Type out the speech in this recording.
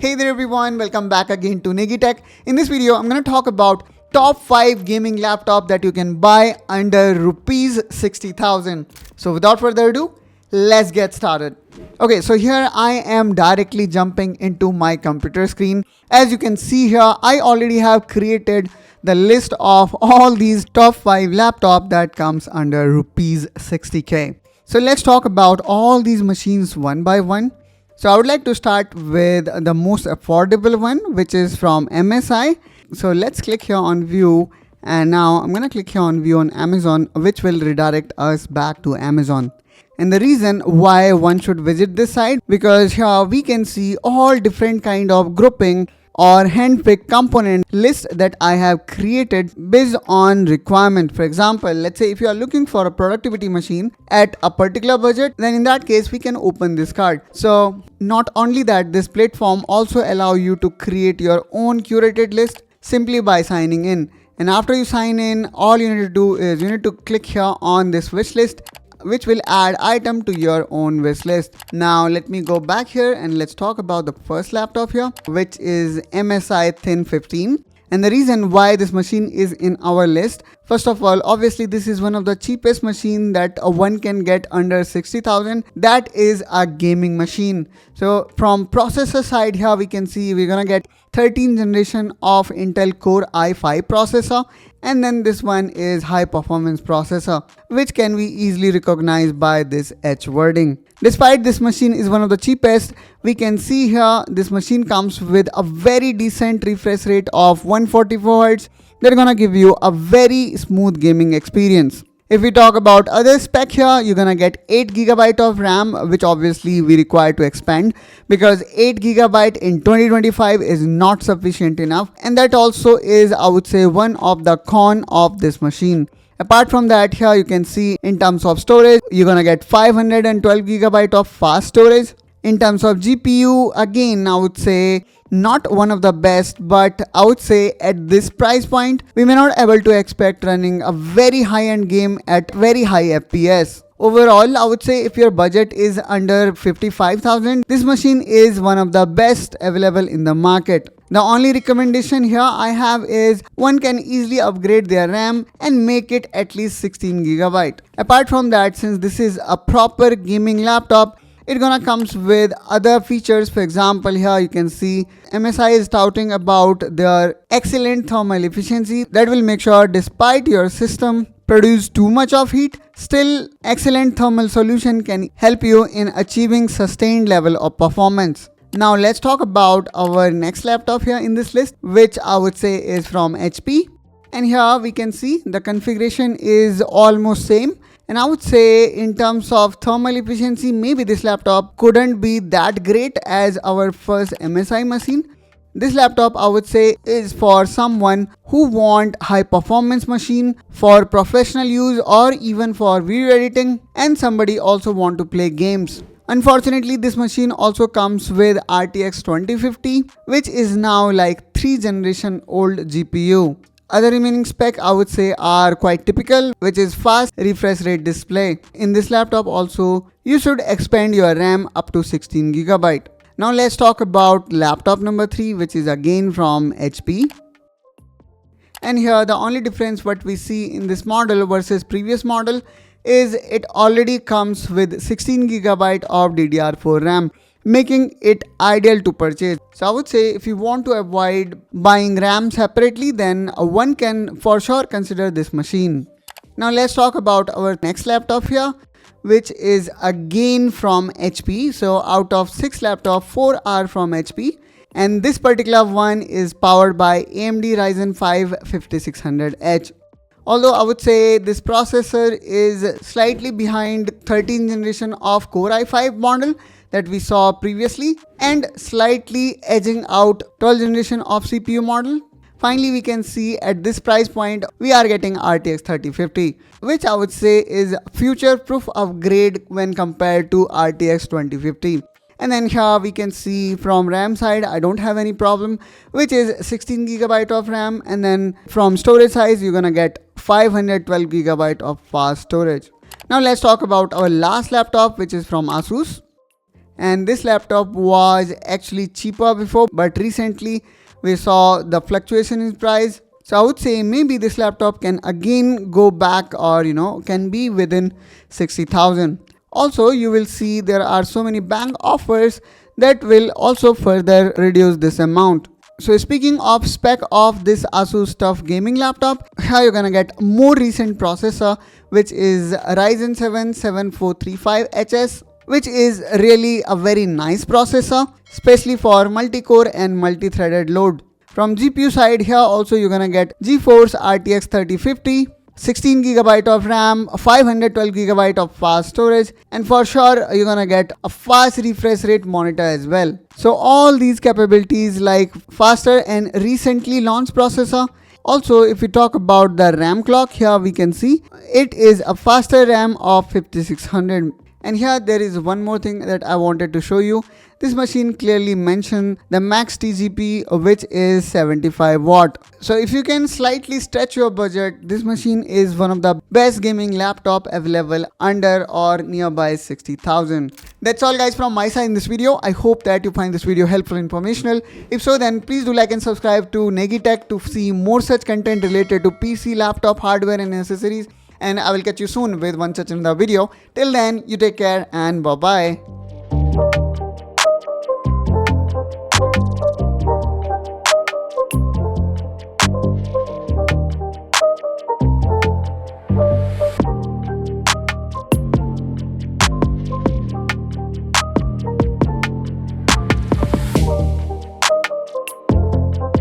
Hey there everyone, welcome back again to Nigitech. In this video, I'm going to talk about top 5 gaming laptop that you can buy under rupees 60,000. So without further ado, let's get started. Okay, so here I am directly jumping into my computer screen. As you can see here, I already have created the list of all these top 5 laptop that comes under rupees 60k. So let's talk about all these machines one by one. So I would like to start with the most affordable one, which is from MSI. So let's click here on view, and now I'm going to click here on view on Amazon, which will redirect us back to Amazon. And the reason why one should visit this site, because here we can see all different kind of grouping or handpicked component list that I have created based on requirement. For example, let's say if you are looking for a productivity machine at a particular budget, then in that case we can open this card. So not only that, this platform also allow you to create your own curated list simply by signing in. And after you sign in, all you need to do is you need to click here on this wish list, which will add item to your own wish list. Now let me go back here and let's talk about the first laptop here, which is MSI Thin 15. And the reason why this machine is in our list, first of all, obviously this is one of the cheapest machine that one can get under 60,000. That is a gaming machine. So from processor side here, we can see we're gonna get 13th generation of Intel Core i5 processor, and then this one is high performance processor, which can be easily recognized by this H wording. Despite this machine is one of the cheapest, we can see here this machine comes with a very decent refresh rate of 144 Hz. They're gonna give you a very smooth gaming experience. If we talk about other spec here, you're gonna get 8GB of RAM, which obviously we require to expand, because 8GB in 2025 is not sufficient enough, and that also is, I would say, one of the con of this machine. Apart from that, here you can see in terms of storage, you're gonna get 512GB of fast storage. In terms of GPU, again, I would say not one of the best, but I would say at this price point, we may not able to expect running a very high-end game at very high FPS. Overall, I would say if your budget is under 55,000, this machine is one of the best available in the market. The only recommendation here I have is one can easily upgrade their RAM and make it at least 16GB. Apart from that, since this is a proper gaming laptop, it gonna comes with other features. For example, here you can see MSI is touting about their excellent thermal efficiency that will make sure despite your system produce too much of heat, still excellent thermal solution can help you in achieving sustained level of performance. Now let's talk about our next laptop here in this list, which I would say is from HP. And here we can see the configuration is almost same. And I would say in terms of thermal efficiency, maybe this laptop couldn't be that great as our first MSI machine. This laptop, I would say, is for someone who want high performance machine for professional use or even for video editing, and somebody also want to play games. Unfortunately, this machine also comes with RTX 2050, which is now like 3 generation old GPU. Other remaining spec I would say are quite typical, which is fast refresh rate display. In this laptop also, you should expand your RAM up to 16GB. Now let's talk about laptop number 3, which is again from HP. And here the only difference what we see in this model versus previous model is it already comes with 16GB of DDR4 RAM, making it ideal to purchase. So I would say if you want to avoid buying RAM separately, then one can for sure consider this machine. Now let's talk about our next laptop here, which is again from HP. So out of 6 laptops, 4 are from HP. And this particular one is powered by AMD Ryzen 5 5600H. Although I would say this processor is slightly behind 13th generation of Core i5 model that we saw previously, and slightly edging out 12th generation of CPU model. Finally, we can see at this price point, we are getting RTX 3050, which I would say is future-proof upgrade when compared to RTX 2050. And then here we can see from RAM side, I don't have any problem, which is 16GB of RAM. And then from storage size, you're gonna get 512GB of fast storage. Now let's talk about our last laptop, which is from ASUS. And this laptop was actually cheaper before, but recently we saw the fluctuation in price. So I would say maybe this laptop can again go back, or can be within 60,000. Also, you will see there are so many bank offers that will also further reduce this amount. So speaking of spec of this ASUS TUF gaming laptop, here you're gonna get more recent processor, which is Ryzen 7 7435HS, which is really a very nice processor, especially for multi-core and multi-threaded load. From GPU side, here also you're gonna get GeForce RTX 3050, 16GB of RAM, 512GB of fast storage, and for sure you're gonna get a fast refresh rate monitor as well. So all these capabilities like faster and recently launched processor. Also, if we talk about the RAM clock, here we can see it is a faster RAM of 5600. And here there is one more thing that I wanted to show you. This machine clearly mentioned the max TGP, which is 75 watt. So if you can slightly stretch your budget, this machine is one of the best gaming laptop available under or nearby 60,000. That's all guys from my side in this video. I hope that you find this video helpful and informational. If so, then please do like and subscribe to Negitech to see more such content related to PC, laptop, hardware and accessories. And I will catch you soon with one such another video. Till then, you take care and bye bye.